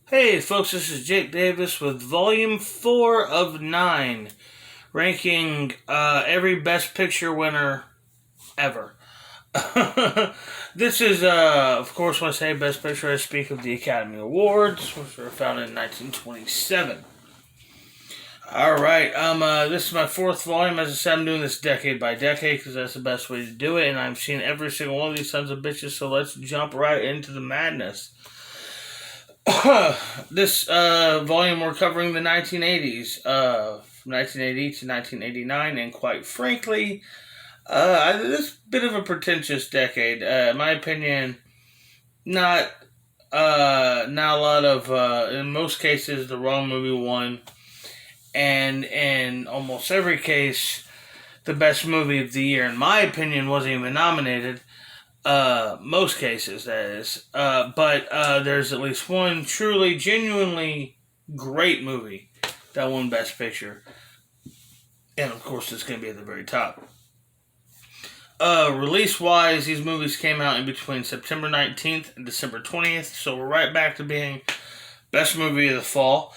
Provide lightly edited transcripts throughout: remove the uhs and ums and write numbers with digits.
Hey folks, this is Jake Davis with Volume 4 of 9, ranking every Best Picture winner ever. This is, of course, when I say Best Picture, I speak of the Academy Awards, which were founded in 1927. Alright, this is my fourth volume. As I said, I'm doing this decade by decade because that's the best way to do it, and I've seen every single one of these sons of bitches, so let's jump right into the madness. This volume we're covering the 1980s, from 1980 to 1989, and quite frankly, this bit of a pretentious decade. In my opinion, not not a lot of in most cases the wrong movie won, and in almost every case, the best movie of the year, in my opinion, wasn't even nominated. Most cases, that is. But there's at least one truly, genuinely great movie that won Best Picture. And of course, it's going to be at the very top. Release wise, these movies came out in between September 19th and December 20th, so we're right back to being Best Movie of the Fall.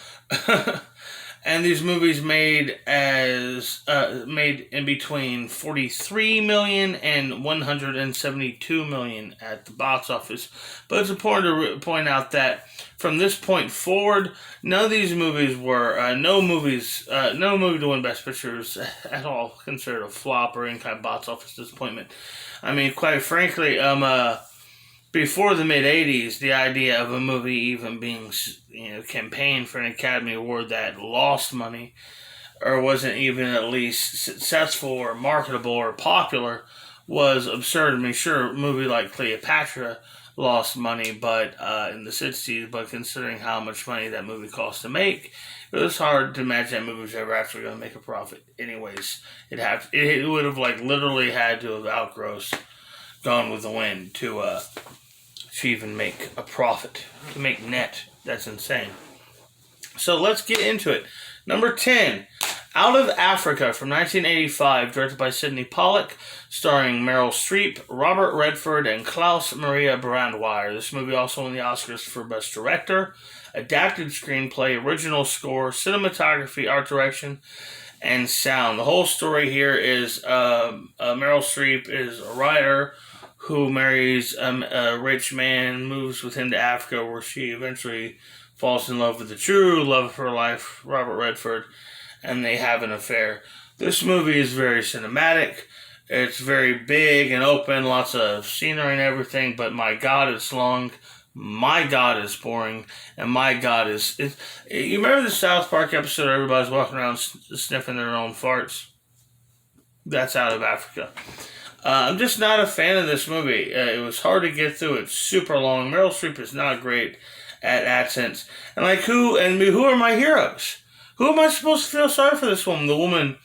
And these movies made in between 43 million and 172 million at the box office. But it's important to point out that from this point forward, none of these movies were no movie to win Best Picture was at all considered a flop or any kind of box office disappointment. I mean, quite frankly, before the mid '80s, the idea of a movie even being, campaigned for an Academy Award that lost money, or wasn't even at least successful or marketable or popular, was absurd. I mean, sure, a movie like Cleopatra lost money, but in the '60s, but considering how much money that movie cost to make, it was hard to imagine that movie was ever actually going to make a profit. Anyways, it would have literally had to have outgrossed Gone with the Wind to even make a profit, to make net. That's insane. So let's get into it. Number 10, Out of Africa from 1985, directed by Sidney Pollack, starring Meryl Streep, Robert Redford, and Klaus Maria Brandweier. This movie also won the Oscars for Best Director, Adapted Screenplay, Original Score, Cinematography, Art Direction, and Sound. The whole story here is Meryl Streep is a writer who marries a rich man, moves with him to Africa, where she eventually falls in love with the true love of her life, Robert Redford, and they have an affair. This movie is very cinematic. It's very big and open, lots of scenery and everything, but my God, it's long. My God, it's boring. And my God, you remember the South Park episode where everybody's walking around sniffing their own farts? That's Out of Africa. I'm just not a fan of this movie. It was hard to get through. It's super long. Meryl Streep is not great at accents. And who are my heroes? Who am I supposed to feel sorry for this woman? The woman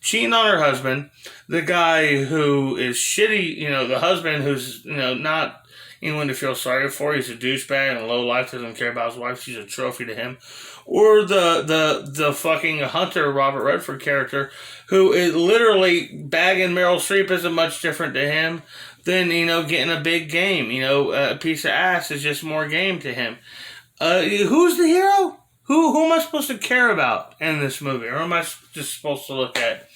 cheating on her husband, the guy who is shitty, the husband who's, not anyone to feel sorry for. He's a douchebag and a low life, doesn't care about his wife. She's a trophy to him. Or the fucking Hunter Robert Redford character, who is literally bagging Meryl Streep isn't much different to him than, getting a big game. A piece of ass is just more game to him. Who's the hero? Who am I supposed to care about in this movie? Or am I just supposed to look at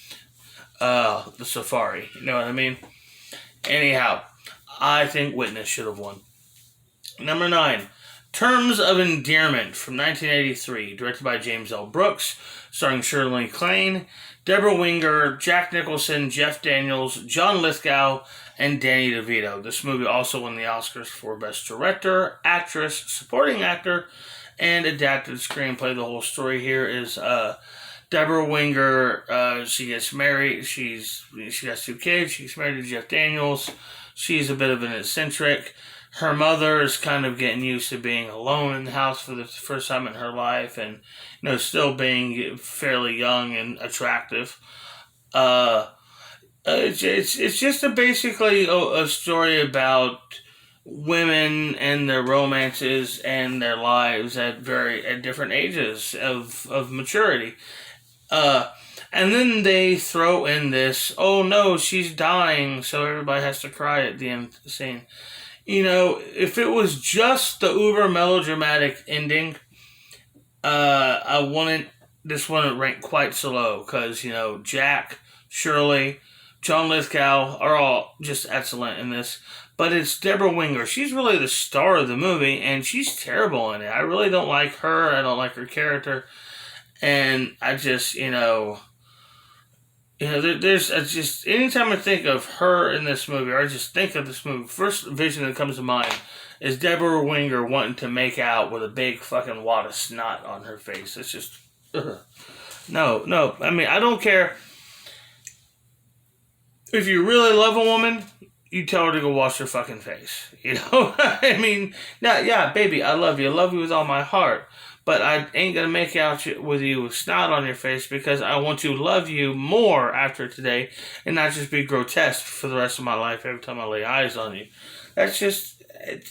the safari? You know what I mean? Anyhow, I think Witness should have won. Number 9, Terms of Endearment from 1983, directed by James L. Brooks, starring Shirley MacLaine, Deborah Winger, Jack Nicholson, Jeff Daniels, John Lithgow, and Danny DeVito. This movie also won the Oscars for Best Director, Actress, Supporting Actor, and Adapted Screenplay. The whole story here is Deborah Winger, she gets married, she has 2 kids, she gets married to Jeff Daniels. She's a bit of an eccentric. Her mother is kind of getting used to being alone in the house for the first time in her life, and still being fairly young and attractive. It's just basically a story about women and their romances and their lives at different ages of maturity. And then they throw in this, oh no, she's dying, so everybody has to cry at the end of the scene. If it was just the uber melodramatic ending, I wanted this one to rank quite so low because, Jack, Shirley, John Lithgow are all just excellent in this. But it's Deborah Winger. She's really the star of the movie, and she's terrible in it. I really don't like her. I don't like her character. And I just, there's just anytime I think of her in this movie, or I just think of this movie, first vision that comes to mind is Deborah Winger wanting to make out with a big fucking wad of snot on her face. It's just, ugh. No. I mean, I don't care if you really love a woman. You tell her to go wash her fucking face. I mean, yeah, baby, I love you. I love you with all my heart. But I ain't going to make out with you with snot on your face because I want to love you more after today and not just be grotesque for the rest of my life every time I lay eyes on you. That's just,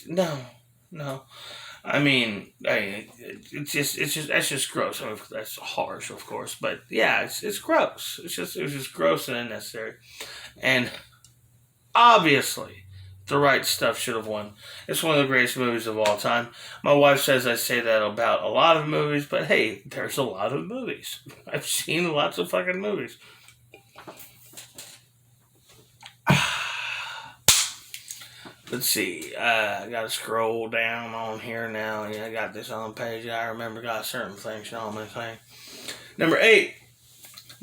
no. I mean, that's just gross. I mean, that's harsh, of course. But yeah, it's gross. It was just gross and unnecessary. And obviously, The Right Stuff should have won. It's one of the greatest movies of all time. My wife says I say that about a lot of movies, but hey, there's a lot of movies. I've seen lots of fucking movies. Let's see. I gotta scroll down on here now. Yeah, I got this on the page. I remember got certain things on my thing. Number 8.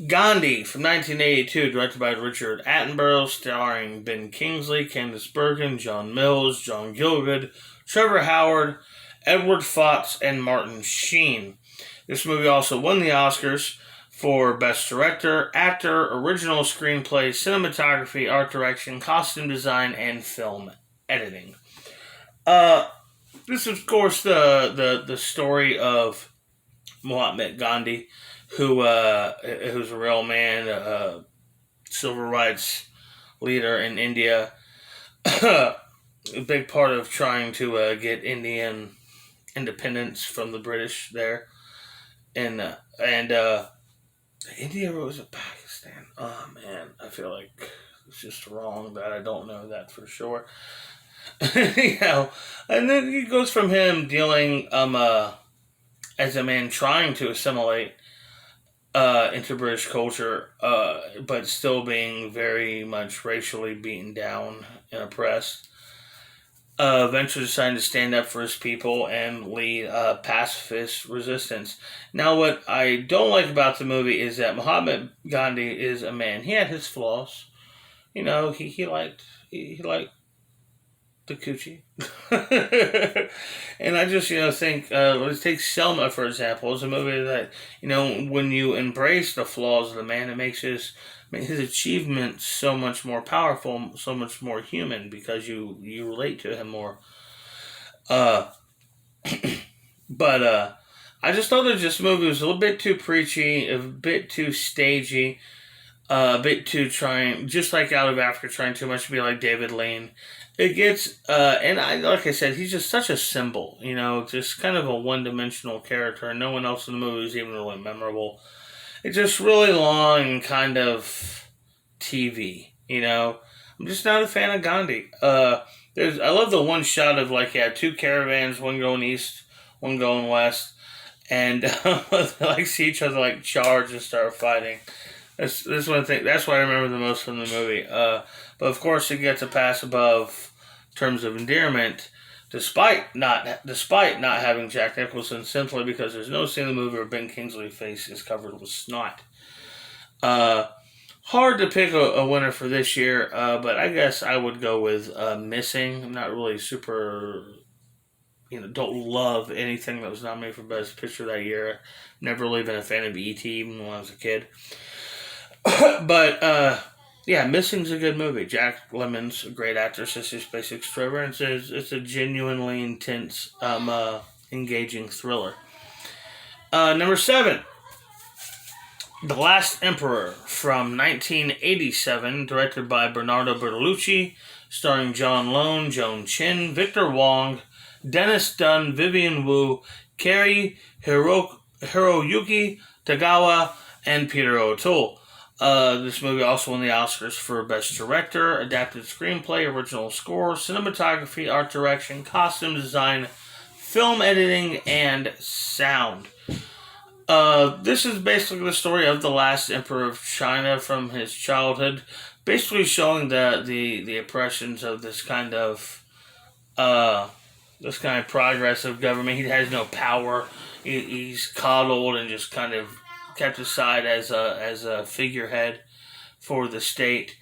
Gandhi from 1982, directed by Richard Attenborough, starring Ben Kingsley, Candice Bergen, John Mills, John Gielgud, Trevor Howard, Edward Fox, and Martin Sheen. This movie also won the Oscars for Best Director, Actor, Original Screenplay, Cinematography, Art Direction, Costume Design, and Film Editing. This is, of course, the story of Mahatma Gandhi, who's a real man, civil rights leader in India, a big part of trying to get Indian independence from the British there, and India was it Pakistan? Oh man, I feel like it's just wrong that I don't know that for sure. And then it goes from him dealing as a man trying to assimilate into British culture, but still being very much racially beaten down and oppressed. Eventually deciding to stand up for his people and lead pacifist resistance. Now, what I don't like about the movie is that Mahatma Gandhi is a man. He had his flaws. He liked the coochie. And I just, think, let's take Selma, for example. It's a movie that, when you embrace the flaws of the man, it makes his achievements so much more powerful, so much more human, because you relate to him more. But I just thought that this movie was a little bit too preachy, a bit too stagey, a bit too trying, just like Out of Africa, trying too much to be like David Lean. It gets, like I said, he's just such a symbol, just kind of a one-dimensional character, and no one else in the movie is even really memorable. It's just really long and kind of TV, I'm just not a fan of Gandhi. I love the one shot of, two caravans, one going east, one going west, and they, see each other, charge and start fighting. That's one thing. That's what I remember the most from the movie. But of course, it gets a pass above terms of endearment, despite not having Jack Nicholson, simply because there's no scene in the movie where Ben Kingsley's face is covered with snot. Hard to pick a winner for this year, but I guess I would go with Missing. I'm not really super. Don't love anything that was nominated for Best Picture that year. Never really been a fan of E.T. even when I was a kid. But, Missing's a good movie. Jack Lemmon's a great actor. Sissy Spacek's Trevor. And it's a genuinely intense, engaging thriller. Number 7. The Last Emperor from 1987, directed by Bernardo Bertolucci, starring John Lone, Joan Chen, Victor Wong, Dennis Dunn, Vivian Wu, Kerry Hiroyuki Tagawa, and Peter O'Toole. This movie also won the Oscars for Best Director, Adapted Screenplay, Original Score, Cinematography, Art Direction, Costume Design, Film Editing, and Sound. This is basically the story of the last emperor of China from his childhood, basically showing the oppressions of uh, this kind of progressive government. He has no power. He's coddled and just kind of kept aside as a figurehead for the state,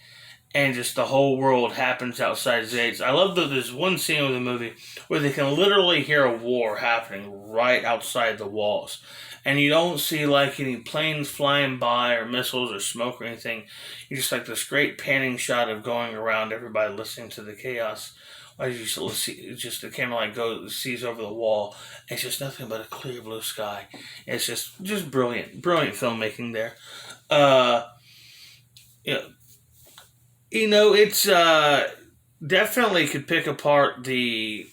and just the whole world happens outside his gates. I love that there's one scene of the movie where they can literally hear a war happening right outside the walls. And you don't see like any planes flying by or missiles or smoke or anything. You just like this great panning shot of going around, everybody listening to the chaos. As you see, just the camera like sees over the wall. It's just nothing but a clear blue sky. It's just brilliant filmmaking there. Uh, you know, it's definitely could pick apart the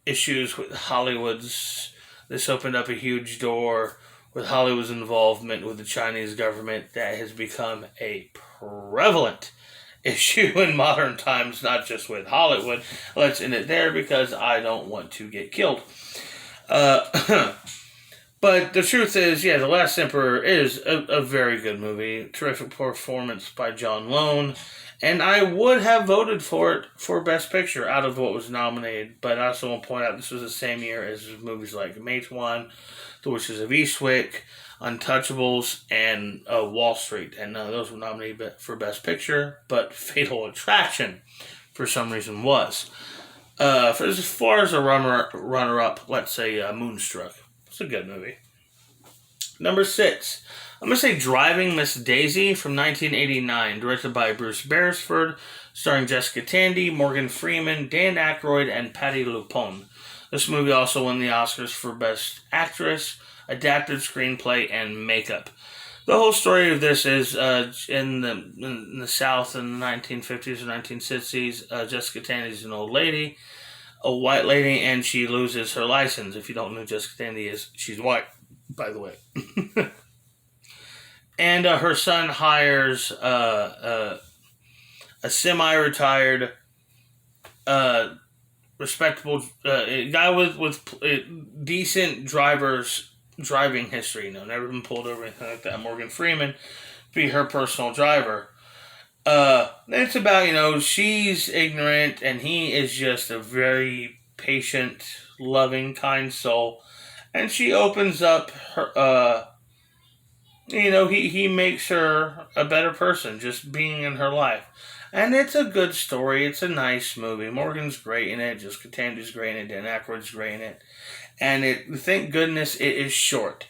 issues with Hollywood's. This opened up a huge door with Hollywood's involvement with the Chinese government that has become a prevalent issue in modern times, not just with Hollywood. Let's end it there because I don't want to get killed. But the truth is, yeah, The Last Emperor is a very good movie. Terrific performance by John Lone. And I would have voted for it for Best Picture out of what was nominated. But I also want to point out this was the same year as movies like Matewan, The Witches of Eastwick, Untouchables, and Wall Street. And none of those were nominated for Best Picture, but Fatal Attraction, for some reason, was. For as far as a runner-up, let's say Moonstruck. It's a good movie. Number 6. I'm going to say Driving Miss Daisy from 1989, directed by Bruce Beresford, starring Jessica Tandy, Morgan Freeman, Dan Aykroyd, and Patti LuPone. This movie also won the Oscars for Best Actress, Adapted Screenplay, and Makeup. The whole story of this is in the South in the 1950s or 1960s. Jessica Tandy's an old lady, a white lady, and she loses her license. If you don't know who Jessica Tandy is, she's white, by the way. And her son hires a semi-retired, respectable guy with decent driving history. Never been pulled over or anything like that. Morgan Freeman be her personal driver. It's about, she's ignorant and he is just a very patient, loving, kind soul. And she opens up her, he makes her a better person just being in her life. And it's a good story. It's a nice movie. Morgan's great in it. Jessica Tandy's great in it. Dan Aykroyd's great in it. And thank goodness it is short.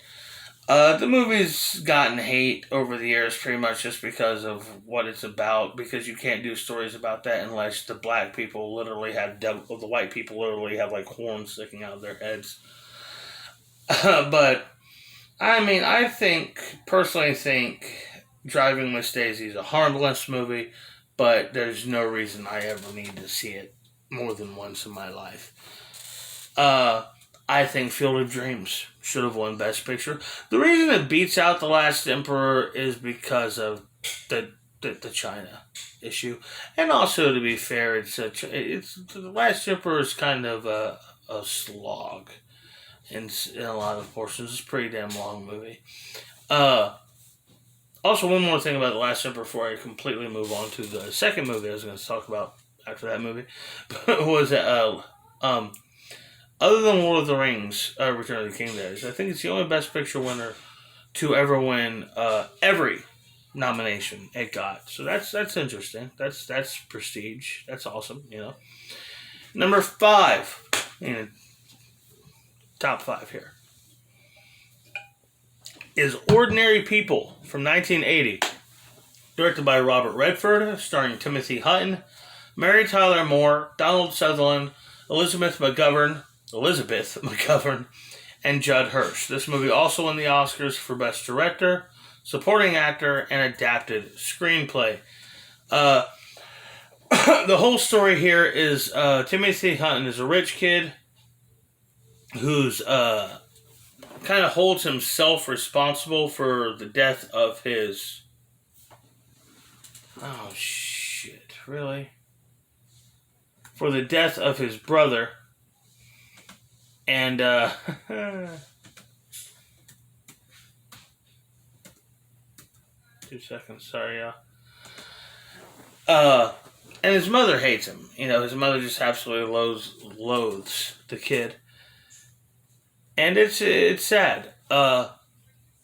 The movie's gotten hate over the years pretty much just because of what it's about, because you can't do stories about that unless the black people literally the white people literally have like horns sticking out of their heads. But, I personally think Driving Miss Daisy is a harmless movie, but there's no reason I ever need to see it more than once in my life. I think Field of Dreams should have won Best Picture. The reason it beats out The Last Emperor is because of the China issue, and also, to be fair, it's The Last Emperor is kind of a slog in a lot of portions. It's a pretty damn long movie. Also, one more thing about The Last Emperor before I completely move on to the second movie I was going to talk about after that movie was other than Lord of the Rings, Return of the King, I think it's the only Best Picture winner to ever win every nomination it got. So that's interesting. That's prestige. That's awesome. Number 5, top 5 here, is Ordinary People from 1980, directed by Robert Redford, starring Timothy Hutton, Mary Tyler Moore, Donald Sutherland, Elizabeth McGovern, and Judd Hirsch. This movie also won the Oscars for Best Director, Supporting Actor, and Adapted Screenplay. The whole story here is Timothy Hutton is a rich kid who's kind of holds himself responsible for the death of his... Oh, shit. Really? For the death of his brother. And, 2 seconds. Sorry, y'all. Uh, and his mother hates him. You know, his mother just absolutely loathes the kid, and it's sad.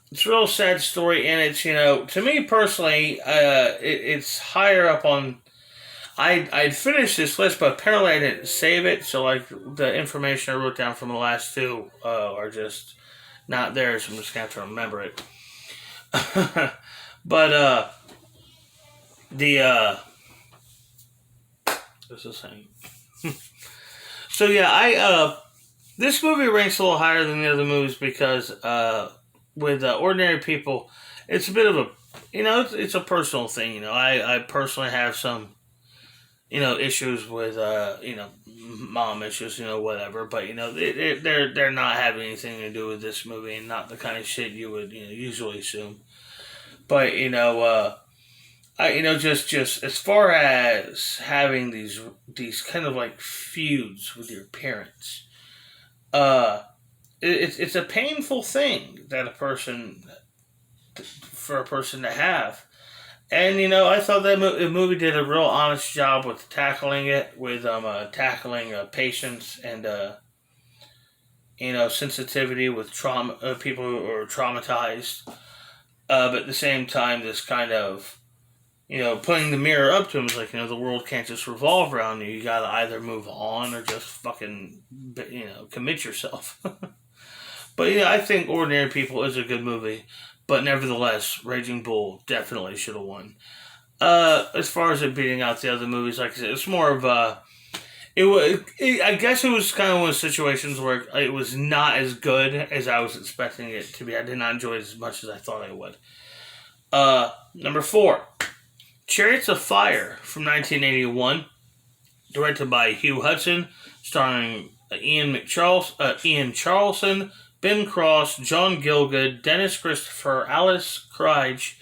It's a real sad story, and it's, to me personally, it's higher up on. I'd finished this list, but apparently I didn't save it, so like the information I wrote down from the last two are just not there, so I'm just gonna have to remember it. But the what's this saying? So yeah, this movie ranks a little higher than the other movies because with Ordinary People, it's a bit of a it's a personal thing. I personally have some issues with mom issues, whatever. But they're not having anything to do with this movie, and not the kind of shit you would usually assume. But just as far as having these kind of like feuds with your parents, it's a painful thing that for a person to have. And I thought that the movie did a real honest job with tackling it, with tackling patience and sensitivity with trauma, people who are traumatized. But at the same time, this kind of putting the mirror up to him is like, the world can't just revolve around you. You gotta either move on or just fucking commit yourself. But I think Ordinary People is a good movie. But nevertheless, Raging Bull definitely should have won. As far as it beating out the other movies, like I said, it's more of a. I guess it was kind of one of those situations where it was not as good as I was expecting it to be. I did not enjoy it as much as I thought I would. Number 4, Chariots of Fire from 1981, directed by Hugh Hudson, starring Ian Charleson, Ben Cross, John Gielgud, Dennis Christopher, Alice Krige,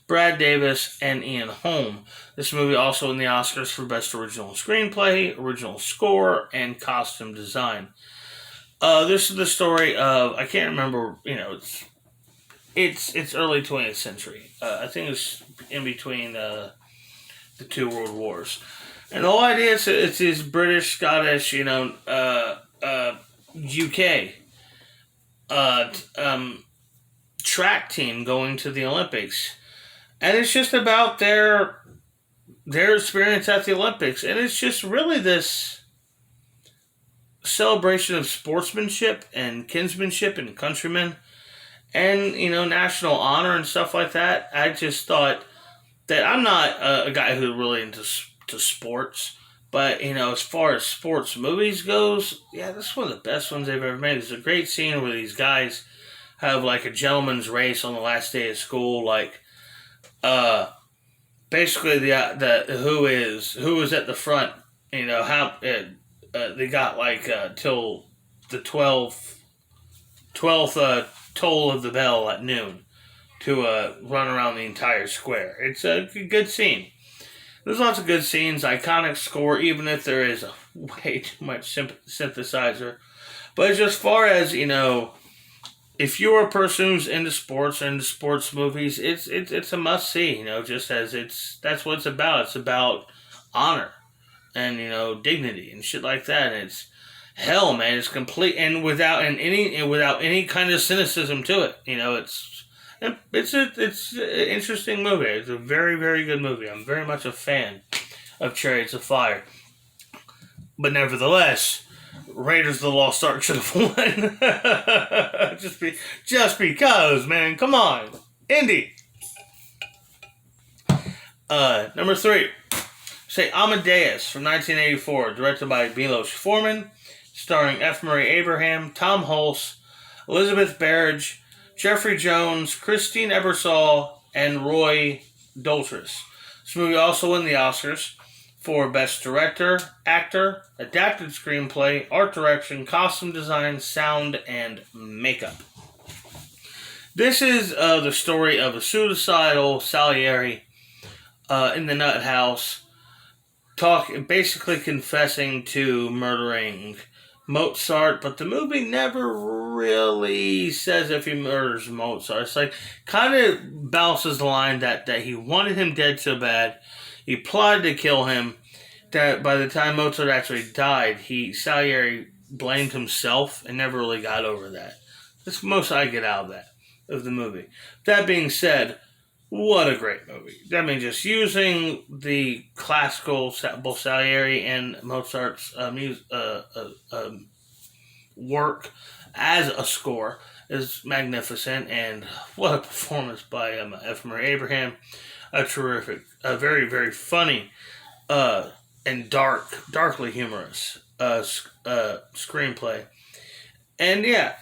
Brad Davis, and Ian Holm. This movie also won the Oscars for Best Original Screenplay, Original Score, and Costume Design. This is the story of, I can't remember, it's early 20th century. I think it's in between the two world wars. And the whole idea is it's this British, Scottish, UK track team going to the Olympics, and it's just about their experience at the Olympics, and it's just really this celebration of sportsmanship and kinsmanship and countrymen, and national honor and stuff like that. I just thought that I'm not a guy who's really into sports. But, as far as sports movies goes, yeah, this is one of the best ones they've ever made. There's a great scene where these guys have, like, a gentleman's race on the last day of school. Like, basically, who is at the front, how they got, like, till the 12th toll of the bell at noon to run around the entire square. It's a good scene. There's lots of good scenes, iconic score, even if there is way too much synthesizer. But as far as, if you're a person who's into sports or into sports movies, it's a must-see, just as that's what it's about. It's about honor and, dignity and shit like that. And it's, hell, man, it's complete, and without any kind of cynicism to it. It's an interesting movie. It's a very, very good movie. I'm very much a fan of Chariots of Fire. But nevertheless, Raiders of the Lost Ark should have won. just because, man. Come on. Indy. Number 3. Say Amadeus from 1984, directed by Milos Forman, starring F. Murray Abraham, Tom Hulce, Elizabeth Berridge, Jeffrey Jones, Christine Ebersol, and Roy Dotrice. This movie also won the Oscars for Best Director, Actor, Adapted Screenplay, Art Direction, Costume Design, Sound, and Makeup. This is the story of a suicidal Salieri in the nut house, basically confessing to murdering Mozart, but the movie never really says if he murders Mozart. It's like kind of balances the line that he wanted him dead so bad, he plotted to kill him. That by the time Mozart actually died, Salieri blamed himself and never really got over that. That's the most I get out of the movie. That being said, what a great movie. I mean, just using the classical, both Salieri and Mozart's work as a score is magnificent, and what a performance by F. Murray Abraham. A terrific, a very, very funny, and darkly humorous screenplay. And yeah,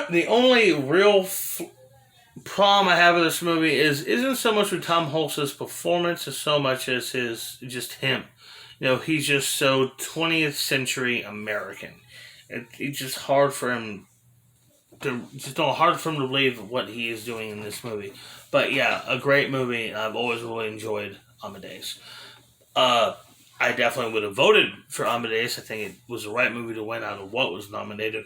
the only real problem I have with this movie isn't so much with Tom Hulce's performance as so much as just him. He's just so 20th century American. It's just hard for him hard for him to believe what he is doing in this movie. But yeah, a great movie. I've always really enjoyed Amadeus. I definitely would have voted for Amadeus. I think it was the right movie to win out of what was nominated.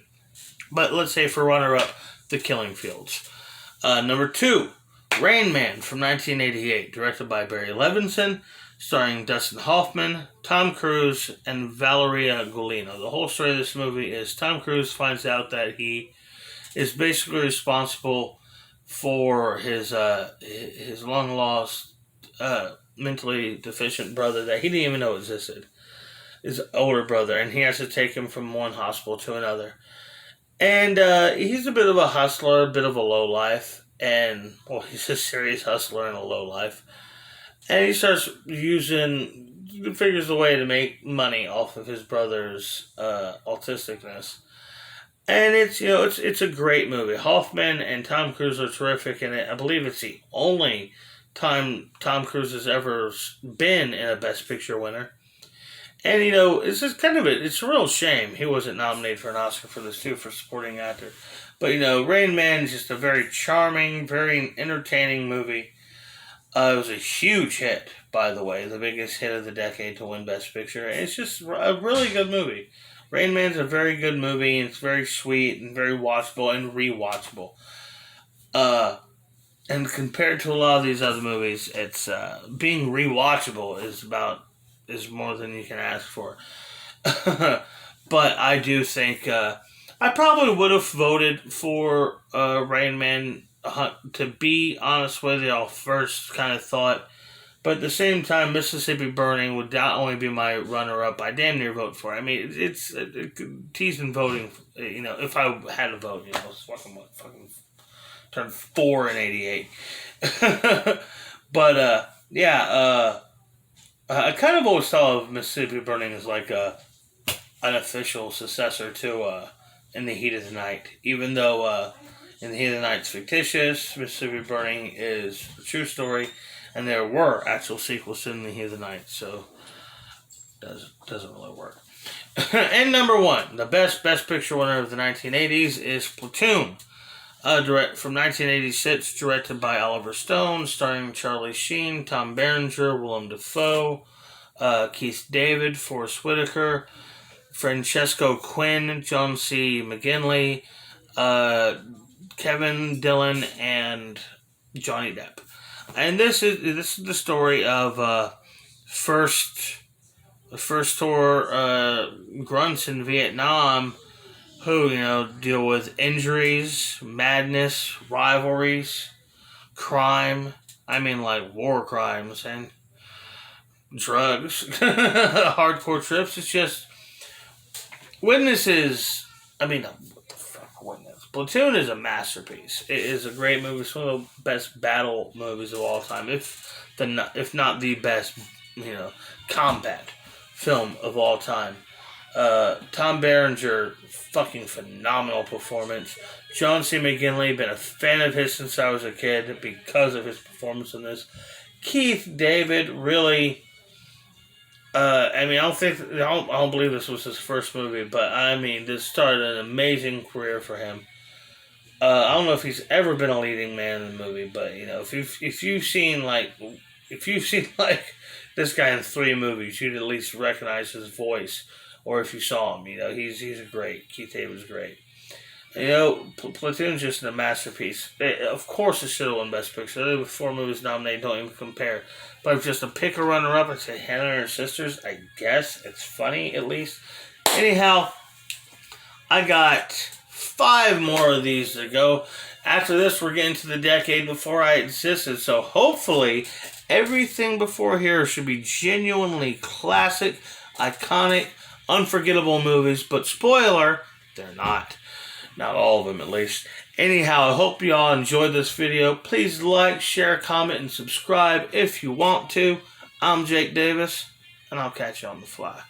But let's say for runner-up, The Killing Fields. Number 2, Rain Man from 1988, directed by Barry Levinson, starring Dustin Hoffman, Tom Cruise, and Valeria Golino. The whole story of this movie is Tom Cruise finds out that he is basically responsible for his long-lost, mentally deficient brother that he didn't even know existed. His older brother, and he has to take him from one hospital to another. And he's a bit of a hustler, a bit of a lowlife, and, well, he's a serious hustler and a lowlife. And he starts figures a way to make money off of his brother's autisticness. And it's a great movie. Hoffman and Tom Cruise are terrific in it. I believe it's the only time Tom Cruise has ever been in a Best Picture winner. And, it's just it's a real shame he wasn't nominated for an Oscar for this, too, for supporting actor. But, Rain Man is just a very charming, very entertaining movie. It was a huge hit, by the way, the biggest hit of the decade to win Best Picture. It's just a really good movie. Rain Man's a very good movie, and it's very sweet and very watchable and rewatchable. And compared to a lot of these other movies, it's being rewatchable is more than you can ask for. But I do think I probably would have voted for Rain Man. To be honest with you, I first kind of thought, but at the same time, Mississippi Burning would not only be my runner-up, I damn near vote for it. I mean, it's teasing voting. If I had to vote, it's fucking turned 4 in '88. But I kind of always thought of Mississippi Burning as like an unofficial successor to In the Heat of the Night, even though In the Heat of the Night is fictitious. Mississippi Burning is a true story, and there were actual sequels to In the Heat of the Night, so it doesn't really work. And number 1, the best picture winner of the 1980s is Platoon, from 1986, directed by Oliver Stone, starring Charlie Sheen, Tom Berenger, Willem Dafoe, Keith David, Forest Whitaker, Francesco Quinn, John C. McGinley, Kevin Dillon, and Johnny Depp. And this is the story of first tour grunts in Vietnam who deal with injuries, madness, rivalries, crime. I mean, like war crimes and drugs, hardcore trips. It's just Witnesses. I mean, what the fuck, Witness? Platoon is a masterpiece. It is a great movie. It's one of the best battle movies of all time, if not the best, combat film of all time. Tom Berenger, fucking phenomenal performance. John C. McGinley, been a fan of his since I was a kid because of his performance in this. Keith David, really. I don't believe this was his first movie, but I mean, this started an amazing career for him. I don't know if he's ever been a leading man in a movie, but if you've seen like this guy in 3 movies, you'd at least recognize his voice or if you saw him, he's great. Keith David's great. Platoon's just a masterpiece. Of course, it should have won Best Picture. There were 4 movies nominated, don't even compare. But if just to pick a runner-up and say Hannah and her sisters, I guess it's funny, at least. Anyhow, I got 5 more of these to go. After this, we're getting to the decade before I existed. So hopefully, everything before here should be genuinely classic, iconic, unforgettable movies. But spoiler, they're not. Not all of them, at least. Anyhow, I hope you all enjoyed this video. Please like, share, comment, and subscribe if you want to. I'm Jake Davis, and I'll catch you on the fly.